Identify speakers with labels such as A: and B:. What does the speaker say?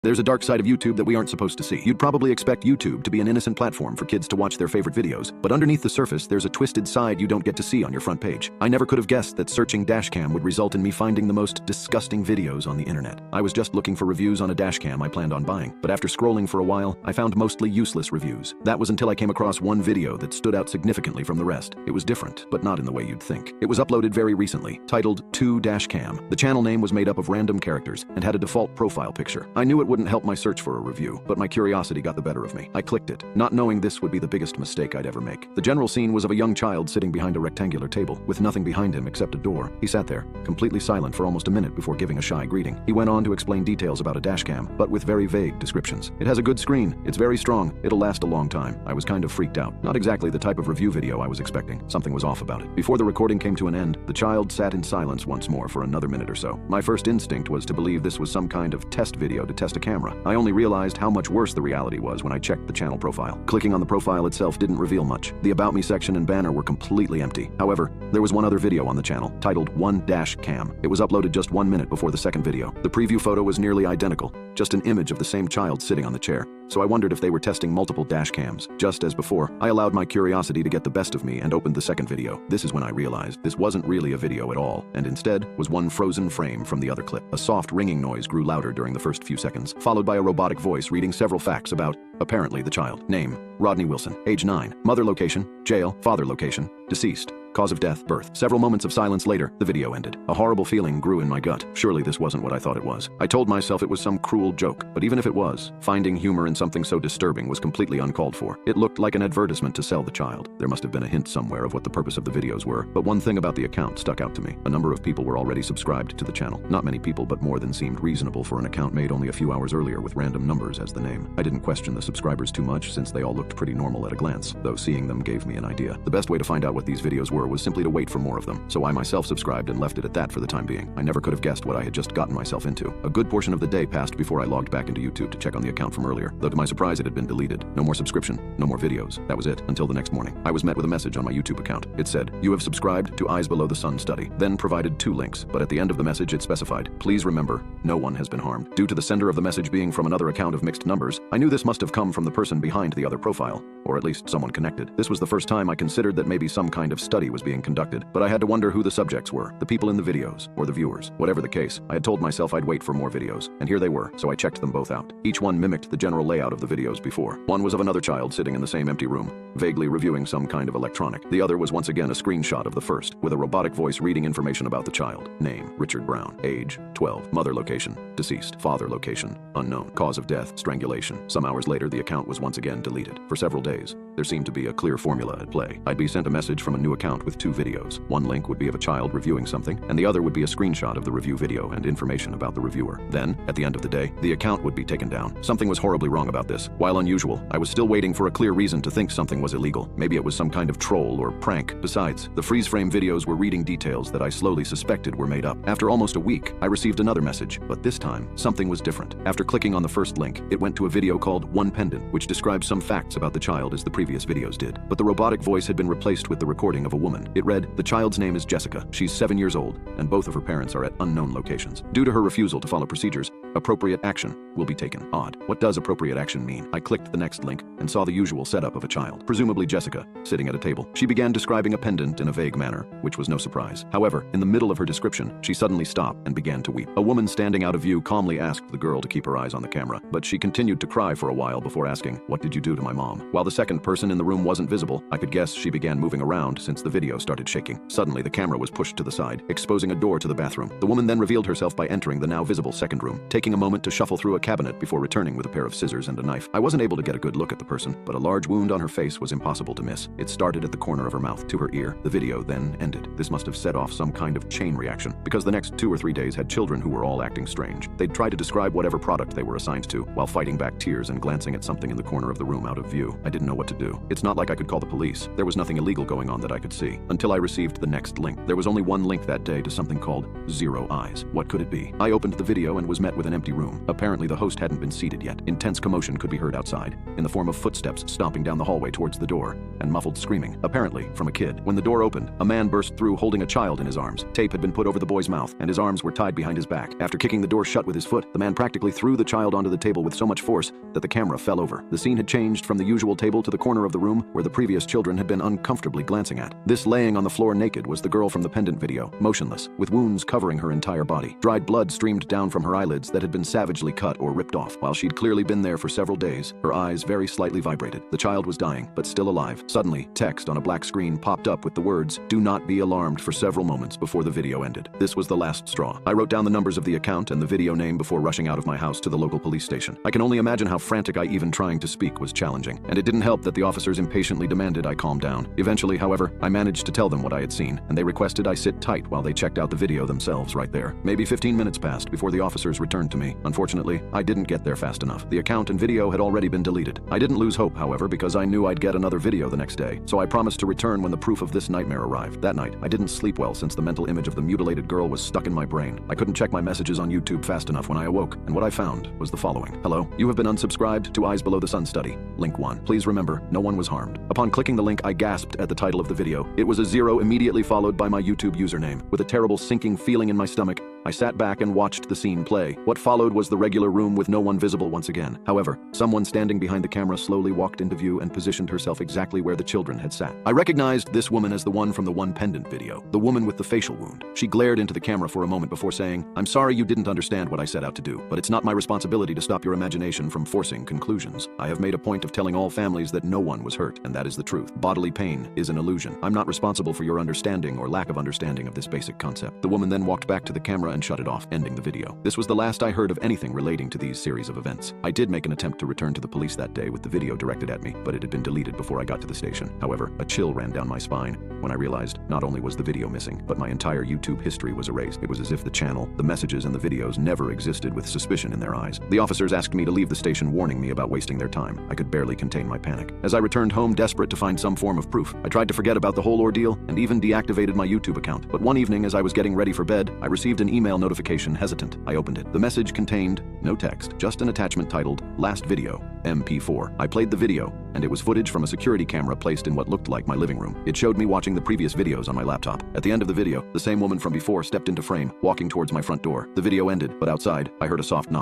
A: There's a dark side of YouTube that we aren't supposed to see. You'd probably expect YouTube to be an innocent platform for kids to watch their favorite videos, but underneath the surface, there's a twisted side you don't get to see on your front page. I never could have guessed that searching dashcam would result in me finding the most disgusting videos on the internet. I was just looking for reviews on a dashcam I planned on buying, but after scrolling for a while, I found mostly useless reviews. That was until I came across one video that stood out significantly from the rest. It was different, but not in the way you'd think. It was uploaded very recently, titled 2dashcam. The channel name was made up of random characters and had a default profile picture. I knew it wouldn't help my search for a review, but my curiosity got the better of me. I clicked it, not knowing this would be the biggest mistake I'd ever make. The general scene was of a young child sitting behind a rectangular table, with nothing behind him except a door. He sat there, completely silent for almost a minute before giving a shy greeting. He went on to explain details about a dashcam, but with very vague descriptions. It has a good screen, it's very strong, it'll last a long time. I was kind of freaked out. Not exactly the type of review video I was expecting. Something was off about it. Before the recording came to an end, the child sat in silence once more for another minute or so. My first instinct was to believe this was some kind of test video to test a camera. I only realized how much worse the reality was when I checked the channel profile. Clicking on the profile itself didn't reveal much. The About Me section and banner were completely empty. However, there was one other video on the channel, titled 1dashcam. It was uploaded just 1 minute before the second video. The preview photo was nearly identical, just an image of the same child sitting on the chair. So I wondered if they were testing multiple dash cams. Just as before, I allowed my curiosity to get the best of me and opened the second video. This is when I realized this wasn't really a video at all, and instead was one frozen frame from the other clip. A soft ringing noise grew louder during the first few seconds, followed by a robotic voice reading several facts about, apparently, the child. Name, Rodney Wilson. Age 9. Mother location, jail. Father location, deceased. Cause of death, birth. Several moments of silence later, the video ended. A horrible feeling grew in my gut. Surely this wasn't what I thought it was. I told myself it was some cruel joke, but even if it was, finding humor in something so disturbing was completely uncalled for. It looked like an advertisement to sell the child. There must have been a hint somewhere of what the purpose of the videos were, but one thing about the account stuck out to me. A number of people were already subscribed to the channel. Not many people, but more than seemed reasonable for an account made only a few hours earlier with random numbers as the name. I didn't question the subscribers too much since they all looked pretty normal at a glance, though seeing them gave me an idea. The best way to find out what these videos were was simply to wait for more of them, so I myself subscribed and left it at that for the time being. I never could have guessed what I had just gotten myself into. A good portion of the day passed before I logged back into YouTube to check on the account from earlier, though to my surprise it had been deleted. No more subscription, no more videos. That was it, until the next morning. I was met with a message on my YouTube account. It said, "You have subscribed to Eyes Below the Sun study," then provided 2 links, but at the end of the message it specified, "Please remember, no one has been harmed." Due to the sender of the message being from another account of mixed numbers, I knew this must have come from the person behind the other profile, or at least someone connected. This was the first time I considered that maybe some kind of study was being conducted, but I had to wonder who the subjects were, the people in the videos, or the viewers. Whatever the case, I had told myself I'd wait for more videos, and here they were, so I checked them both out. Each one mimicked the general layout of the videos before. One was of another child sitting in the same empty room, vaguely reviewing some kind of electronic. The other was once again a screenshot of the first, with a robotic voice reading information about the child. Name, Richard Brown. Age, 12. Mother location, deceased. Father location, unknown. Cause of death, strangulation. Some hours later, the account was once again deleted. For several days, there seemed to be a clear formula at play. I'd be sent a message from a new account with 2 videos. One link would be of a child reviewing something, and the other would be a screenshot of the review video and information about the reviewer. Then, at the end of the day, the account would be taken down. Something was horribly wrong about this. While unusual, I was still waiting for a clear reason to think something was illegal. Maybe it was some kind of troll or prank. Besides, the freeze frame videos were reading details that I slowly suspected were made up. After almost a week, I received another message, but this time, something was different. After clicking on the first link, it went to a video called One Pendant, which describes some facts about the child as the previous videos did. But the robotic voice had been replaced with the recording of a woman. It read, "The child's name is Jessica. She's 7 years old, and both of her parents are at unknown locations. Due to her refusal to follow procedures, appropriate action will be taken." Odd. What does appropriate action mean? I clicked the next link and saw the usual setup of a child, presumably Jessica, sitting at a table. She began describing a pendant in a vague manner, which was no surprise. However, in the middle of her description, she suddenly stopped and began to weep. A woman standing out of view calmly asked the girl to keep her eyes on the camera, but she continued to cry for a while before asking, "What did you do to my mom?" While the second person in the room wasn't visible, I could guess she began moving around since the video started shaking. Suddenly, the camera was pushed to the side, exposing a door to the bathroom. The woman then revealed herself by entering the now visible second room, taking a moment to shuffle through a cabinet before returning with a pair of scissors and a knife. I wasn't able to get a good look at the person, but a large wound on her face was impossible to miss. It started at the corner of her mouth to her ear. The video then ended. This must have set off some kind of chain reaction, because the next 2 or 3 days had children who were all acting strange. They'd try to describe whatever product they were assigned to, while fighting back tears and glancing at something in the corner of the room out of view. I didn't know what to do. It's not like I could call the police. There was nothing illegal going on that I could see. see, until I received the next link. There was only one link that day to something called Zero Eyes. What could it be? I opened the video and was met with an empty room. Apparently the host hadn't been seated yet. Intense commotion could be heard outside, in the form of footsteps stomping down the hallway towards the door, and muffled screaming, apparently from a kid. When the door opened, a man burst through holding a child in his arms. Tape had been put over the boy's mouth, and his arms were tied behind his back. After kicking the door shut with his foot, the man practically threw the child onto the table with so much force that the camera fell over. The scene had changed from the usual table to the corner of the room where the previous children had been uncomfortably glancing at. This laying on the floor naked was the girl from the pendant video, motionless, with wounds covering her entire body. Dried blood streamed down from her eyelids that had been savagely cut or ripped off. While she'd clearly been there for several days, her eyes very slightly vibrated. The child was dying, but still alive. Suddenly, text on a black screen popped up with the words, "Do not be alarmed," for several moments before the video ended. This was the last straw. I wrote down the numbers of the account and the video name before rushing out of my house to the local police station. I can only imagine how frantic even trying to speak was challenging, and it didn't help that the officers impatiently demanded I calm down. Eventually, however, I managed to tell them what I had seen, and they requested I sit tight while they checked out the video themselves right there. Maybe 15 minutes passed before the officers returned to me. Unfortunately, I didn't get there fast enough. The account and video had already been deleted. I didn't lose hope, however, because I knew I'd get another video the next day, so I promised to return when the proof of this nightmare arrived. That night, I didn't sleep well since the mental image of the mutilated girl was stuck in my brain. I couldn't check my messages on YouTube fast enough when I awoke, and what I found was the following. Hello, you have been unsubscribed to Eyes Below the Sun study. Link 1. Please remember, no one was harmed. Upon clicking the link, I gasped at the title of the video. It was a 0 immediately followed by my YouTube username. With a terrible sinking feeling in my stomach, I sat back and watched the scene play. What followed was the regular room with no one visible once again. However, someone standing behind the camera slowly walked into view and positioned herself exactly where the children had sat. I recognized this woman as the one from the one pendant video, the woman with the facial wound. She glared into the camera for a moment before saying, "I'm sorry you didn't understand what I set out to do, but it's not my responsibility to stop your imagination from forcing conclusions. I have made a point of telling all families that no one was hurt, and that is the truth. Bodily pain is an illusion. I'm not responsible for your understanding or lack of understanding of this basic concept." The woman then walked back to the camera and shut it off, ending the video. This was the last I heard of anything relating to these series of events. I did make an attempt to return to the police that day with the video directed at me, but it had been deleted before I got to the station. However, a chill ran down my spine when I realized not only was the video missing, but my entire YouTube history was erased. It was as if the channel, the messages, and the videos never existed with suspicion in their eyes. The officers asked me to leave the station, warning me about wasting their time. I could barely contain my panic. As I returned home desperate to find some form of proof, I tried to forget about the whole ordeal and even deactivated my YouTube account. But one evening as I was getting ready for bed, I received an email notification. Hesitant, I opened it. The message contained no text, just an attachment titled Last Video, MP4. I played the video, and it was footage from a security camera placed in what looked like my living room. It showed me watching the previous videos on my laptop. At the end of the video, the same woman from before stepped into frame, walking towards my front door. The video ended, but outside, I heard a soft knock.